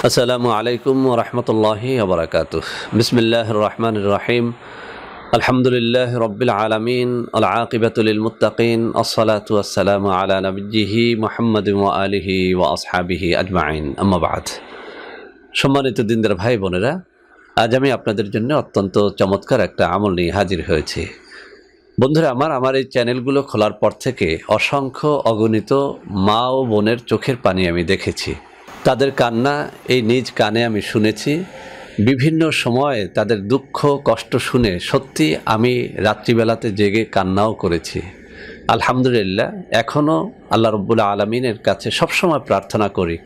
আসসালামু আলাইকুম ওয়া রাহমাতুল্লাহি ওয়া বারাকাতুহু। বিসমিল্লাহির রহমানির রহিম। আলহামদুলিল্লাহি রাব্বিল আলামিন। আল আকিবাতু লিল মুত্তাকিন। আসসালাতু ওয়াসসালামু আলা নাবিয়্যিহি মুহাম্মাদিন ওয়া আলিহি ওয়া আসহাবিহি আজমাইন। আম্মা বা'দ। সম্মানিত দিনদার ভাই বোনেরা, আজ আমি আপনাদের জন্য অত্যন্ত চমৎকার একটা আমল নিয়ে হাজির হয়েছি। বন্ধুরা আমার এই চ্যানেলগুলো খোলার পর থেকে অসংখ্য অগণিত মা ও বোনের চোখের পানি আমি দেখেছি। তাদের কান্না এই নিজ কানে আমি শুনেছি। বিভিন্ন সময়ে তাদের দুঃখ কষ্ট শুনে সত্যি আমি রাত্রিবেলাতে জেগে কান্নাও করেছি। আলহামদুলিল্লাহ, এখনও আল্লাহ রাব্বুল আলামিনের কাছে সবসময় প্রার্থনা করি,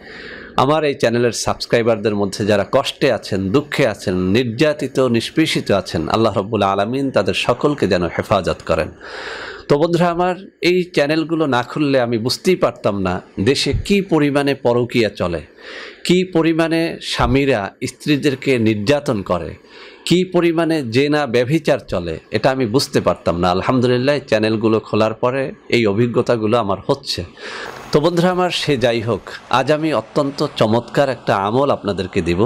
আমার এই চ্যানেলের সাবস্ক্রাইবারদের মধ্যে যারা কষ্টে আছেন, দুঃখে আছেন, নির্যাতিত নিষ্পেষিত আছেন, আল্লাহ রাব্বুল আলামিন তাদের সকলকে যেন হেফাজত করেন। তো বন্ধুরা, আমার এই চ্যানেলগুলো না খুললে আমি বুঝতেই পারতাম না দেশে কী পরিমাণে পরকীয়া চলে, কী পরিমাণে স্বামীরা স্ত্রীদেরকে নির্যাতন করে, কী পরিমাণে জেনা ব্যভিচার চলে, এটা আমি বুঝতে পারতাম না। আলহামদুলিল্লাহ, চ্যানেলগুলো খোলার পরে এই অভিজ্ঞতাগুলো আমার হচ্ছে। তো বন্ধুরা আমার, সে যাই হোক, আজ আমি অত্যন্ত চমৎকার একটা আমল আপনাদেরকে দিব,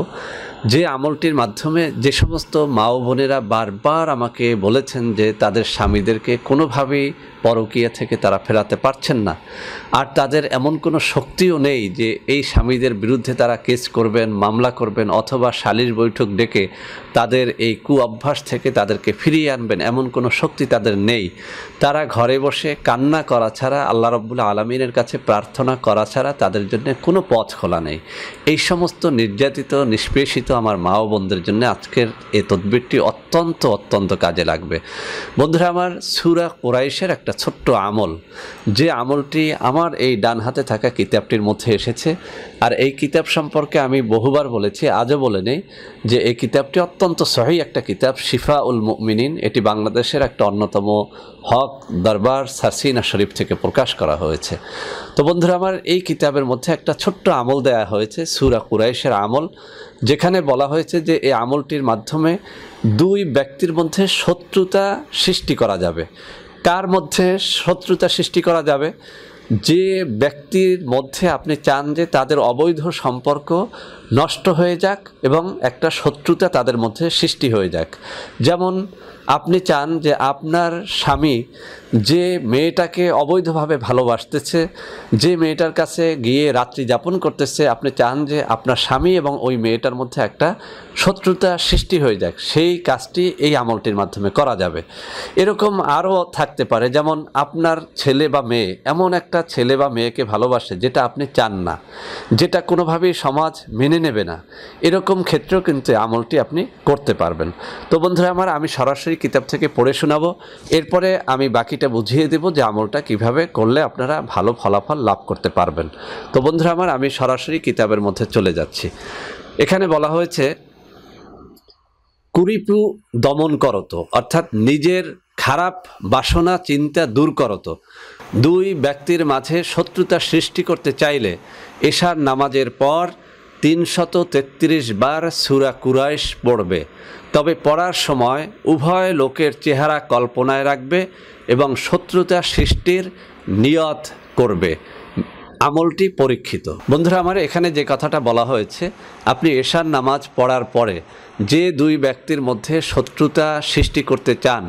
যে আমলটির মাধ্যমে যে সমস্ত মা ও বোনেরা বারবার আমাকে বলেছেন যে তাদের স্বামীদেরকে কোনোভাবেই পরকীয়া থেকে তারা ফেরাতে পারছেন না, আর তাদের এমন কোনো শক্তিও নেই যে এই স্বামীদের বিরুদ্ধে তারা কেস করবেন, মামলা করবেন, অথবা সালিশ বৈঠক ডেকে তাদের এই কুঅভ্যাস থেকে তাদেরকে ফিরিয়ে আনবেন, এমন কোনো শক্তি তাদের নেই। তারা ঘরে বসে কান্না করা ছাড়া, আল্লাহ রাব্বুল আলামিনের কাছে প্রার্থনা করা ছাড়া তাদের জন্য কোনো পথ খোলা নেই। এই সমস্ত নির্যাতিত নিষ্পেষিত আমার মা ও বোনদের জন্য আজকের এই তদবিরটি অত্যন্ত কাজে লাগবে। বন্ধুরা আমার, সূরা কুরাইশের একটা ছোট্ট আমল, যে আমলটি আমার এই ডান হাতে থাকা কিতাবটির মধ্যে এসেছে, আর এই কিতাব সম্পর্কে আমি বহুবার বলেছি, আজও বলে নেই যে এই কিতাবটি অত্যন্ত সহিহ একটা কিতাব, শিফাউল মুমিনিন। এটি বাংলাদেশের একটা অন্যতম হক দরবার সারসিনা শরীফ থেকে প্রকাশ করা হয়েছে। তো বন্ধুরা আমার, এই কিতাবের মধ্যে একটা ছোট্ট আমল দেয়া হয়েছে, সূরা কুরাইশের আমল, যেখানে বলা হয়েছে যে এই আমলটির মাধ্যমে দুই ব্যক্তির মধ্যে শত্রুতা সৃষ্টি করা যাবে। কার মধ্যে শত্রুতা সৃষ্টি করা যাবে? যে ব্যক্তির মধ্যে আপনি চান যে তাদের অবৈধ সম্পর্ক নষ্ট হয়ে যাক এবং একটা শত্রুতা তাদের মধ্যে সৃষ্টি হয়ে যাক। যেমন আপনি চান যে আপনার স্বামী যে মেয়েটাকে অবৈধভাবে ভালোবাসতেছে, যে মেয়েটার কাছে গিয়ে রাত্রি যাপন করতেছে, আপনি চান যে আপনার স্বামী এবং ওই মেয়েটার মধ্যে একটা শত্রুতা সৃষ্টি হয়ে যাক। সেই কাজটি এই আমলটির মাধ্যমে করা যাবে। এরকম আরও থাকতে পারে, যেমন আপনার ছেলে বা মেয়ে এমন একটা ছেলে বা মেয়েকে ভালোবাসে যেটা আপনি চান না, যেটা কোনোভাবেই সমাজ মেনে নেবে না। এরকম ক্ষেত্রেও কিন্তু আমলটি আপনি করতে পারবেন। তো বন্ধুরা আমার, আমি সরাসরি কিতাব থেকে পড়ে শোনাবো, এরপরে আমি বাকিটা বুঝিয়ে দেব যে আমলটা কিভাবে করলে আপনারা ভালো ফলাফল লাভ করতে পারবেন। তো বন্ধুরা আমার, আমি সরাসরি কিতাবের মধ্যে চলে যাচ্ছি। এখানে বলা হয়েছে, কুরিপু দমন করত, অর্থাৎ নিজের খারাপ বাসনা চিন্তা দূর করত। দুই ব্যক্তির মাঝে শত্রুতা সৃষ্টি করতে চাইলে এশার নামাজের পর 333 বার সূরা কুরাইশ পড়বে। তবে পড়ার সময় উভয় লোকের চেহারা কল্পনায় রাখবে এবং শত্রুতা সৃষ্টির নিয়ত করবে। আমলটি পরীক্ষিত। বন্ধুরা আমার, এখানে যে কথাটা বলা হয়েছে, আপনি এশার নামাজ পড়ার পরে যে দুই ব্যক্তির মধ্যে শত্রুতা সৃষ্টি করতে চান,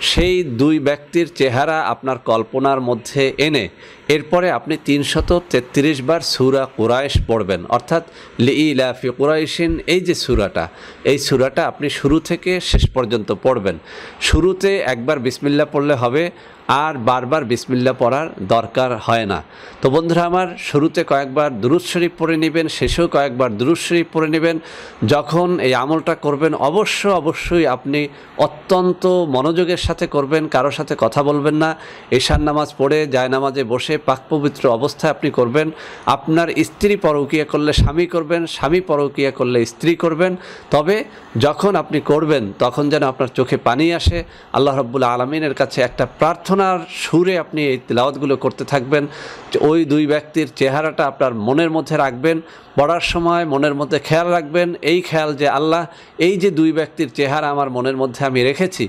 সেই দুই ব্যক্তির চেহারা আপনার কল্পনার মধ্যে এনে এরপরে আপনি 333 বার সূরা কুরাইশ পড়বেন, অর্থাৎ লিইলাফি কুরাইশিন। এই যে সূরাটা, এই সূরাটা আপনি শুরু থেকে শেষ পর্যন্ত পড়বেন। শুরুতে একবার বিসমিল্লাহ পড়লে হবে, আর বারবার বিসমিল্লাহ পড়ার দরকার হয় না। তো বন্ধুরা আমার, শুরুতে কয়েকবার দুরূদ শরীফ পড়ে নেবেন, শেষেও কয়েকবার দুরূদ শরীফ পড়ে নেবেন। যখন এই আমলটা করবেন অবশ্যই আপনি অত্যন্ত মনোযোগের সাথে করবেন, কারোর সাথে কথা বলবেন না। এশার নামাজ পড়ে জায়নামাজে বসে পাক পবিত্র অবস্থায় আপনি করবেন। আপনার স্ত্রী পরকীয়া করলে স্বামী করবেন, স্বামী পরকীয়া করলে স্ত্রী করবেন। তবে যখন আপনি করবেন তখন যেন আপনার চোখে পানি আসে, আল্লাহ রাব্বুল আলামিনের কাছে একটা প্রার্থনা প্রার্থনার সুরে আপনি এই তিলাওয়াতগুলো করতে থাকবেন। ওই দুই ব্যক্তির চেহারাটা আপনার মনের মধ্যে রাখবেন, পড়ার সময় মনের মধ্যে খেয়াল রাখবেন, এই খেয়াল যে আল্লাহ এই যে দুই ব্যক্তির চেহারা আমার মনের মধ্যে আমি রেখেছি,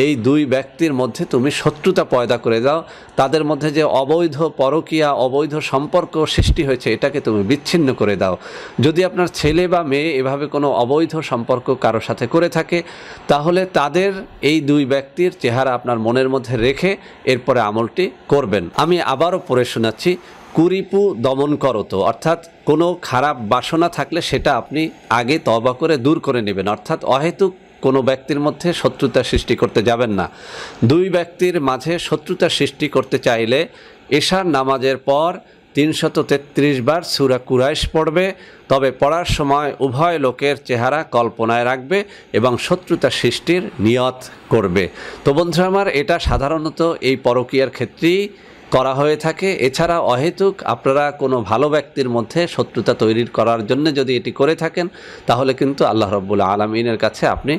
এই দুই ব্যক্তির মধ্যে তুমি শত্রুতা পয়দা করে দাও, তাদের মধ্যে যে অবৈধ পরকীয়া অবৈধ সম্পর্ক সৃষ্টি হয়েছে এটাকে তুমি বিচ্ছিন্ন করে দাও। যদি আপনার ছেলে বা মেয়ে এভাবে কোনো অবৈধ সম্পর্ক কারো সাথে করে থাকে, তাহলে তাদের এই দুই ব্যক্তির চেহারা আপনার মনের মধ্যে রেখে এরপরে আমলটি করবেন। আমি আবারও পড়ে শোনাচ্ছি। কুরিপু দমন করতো, অর্থাৎ কোনো খারাপ বাসনা থাকলে সেটা আপনি আগে তওবা করে দূর করে নেবেন, অর্থাৎ অহেতুক কোনো ব্যক্তির মধ্যে শত্রুতা সৃষ্টি করতে যাবেন না। দুই ব্যক্তির মাঝে শত্রুতা সৃষ্টি করতে চাইলে এশার নামাজের পর 333 বার সূরা কুরাইশ পড়বে, তবে পড়ার সময় উভয় লোকের চেহারা কল্পনায় রাখবে এবং শত্রুতা সৃষ্টির নিয়ত করবে। তো বন্ধুরা আমার, এটা সাধারণত এই পরকীয়ার ক্ষেত্রেই করা হয়ে থাকে। এছাড়া অহেতুক আপনারা কোনো ভালো ব্যক্তির মধ্যে শত্রুতা তৈরি করার জন্য যদি এটি করে থাকেন, তাহলে কিন্তু আল্লাহ রাব্বুল আলামিনের কাছে আপনি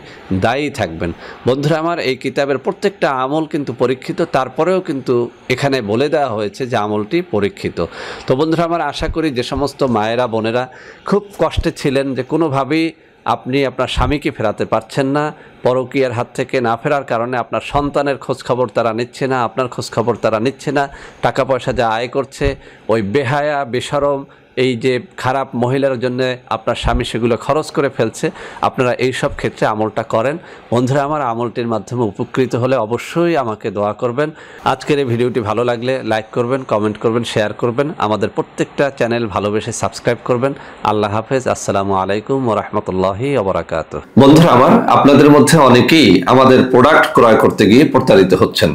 দায়ী থাকবেন। বন্ধুরা আমার, এই কিতাবের প্রত্যেকটা আমল কিন্তু পরীক্ষিত, তারপরেও কিন্তু এখানে বলে দেওয়া হয়েছে যে আমলটি পরীক্ষিত। তো বন্ধুরা আমার, আশা করি যে সমস্ত মায়েরা বোনেরা খুব কষ্টে ছিলেন যে কোনোভাবেই আপনি আপনার স্বামীকে ফেরাতে পারছেন না, পরকীয়ার হাত থেকে না ফেরার কারণে আপনার সন্তানের খোঁজখবর তারা নিচ্ছে না, আপনার খোঁজখবর তারা নিচ্ছে না, টাকা পয়সা যা আয় করছে ওই বেহায়া বেশরম এই যে খারাপ মহিলার জন্য আপনার স্বামী সেগুলো খরচ করে ফেলছে, আপনারা এই সব ক্ষেত্রে আমলটা করেন। বন্ধুরা আমার, আমলটির মাধ্যমে উপকৃত হলে অবশ্যই আমাকে দোয়া করবেন। আজকের এই ভিডিওটি ভালো লাগলে লাইক করবেন, কমেন্ট করবেন, শেয়ার করবেন, আমাদের প্রত্যেকটা চ্যানেল ভালোবেসে সাবস্ক্রাইব করবেন। আল্লাহ হাফেজ। আসসালামু আলাইকুম ওয়া রাহমাতুল্লাহি ওয়া বারাকাতুহু। বন্ধুরা আমার, আপনাদের মধ্যে অনেকেই আমাদের প্রোডাক্ট ক্রয় করতে গিয়ে প্রতারিত হচ্ছেন।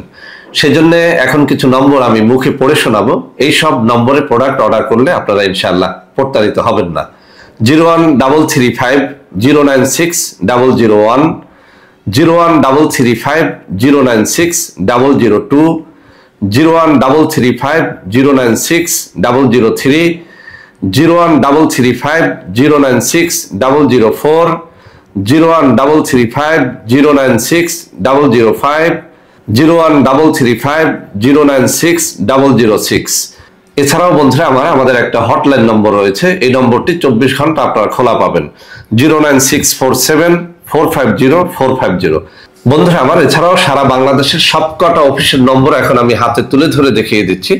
সেজন্য এখন কিছু নম্বর আমি মুখে পড়ে শোনাবো। এই সব নম্বরে প্রোডাক্ট অর্ডার করলে আপনারা ইনশাআল্লাহ প্রতারিত হবেন না। 01335096001, 01335096002, 01335096003, 01335096004, 01335096005, 01335096006। এছাড়াও বন্ধুরা আমাদের একটা হটলাইন নম্বর রয়েছে, এই নম্বরটি 24 ঘন্টা আপনারা খোলা পাবেন, 09647450450। বন্ধুরা আমার, এছাড়াও সারা বাংলাদেশের সবকটা অফিসের নম্বর এখন আমি হাতে তুলে ধরে দেখিয়ে দিচ্ছি।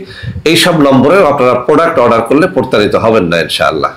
এই সব নম্বরেও আপনারা প্রোডাক্ট অর্ডার করলে প্রতারিত হবেন না ইনশাআল্লাহ।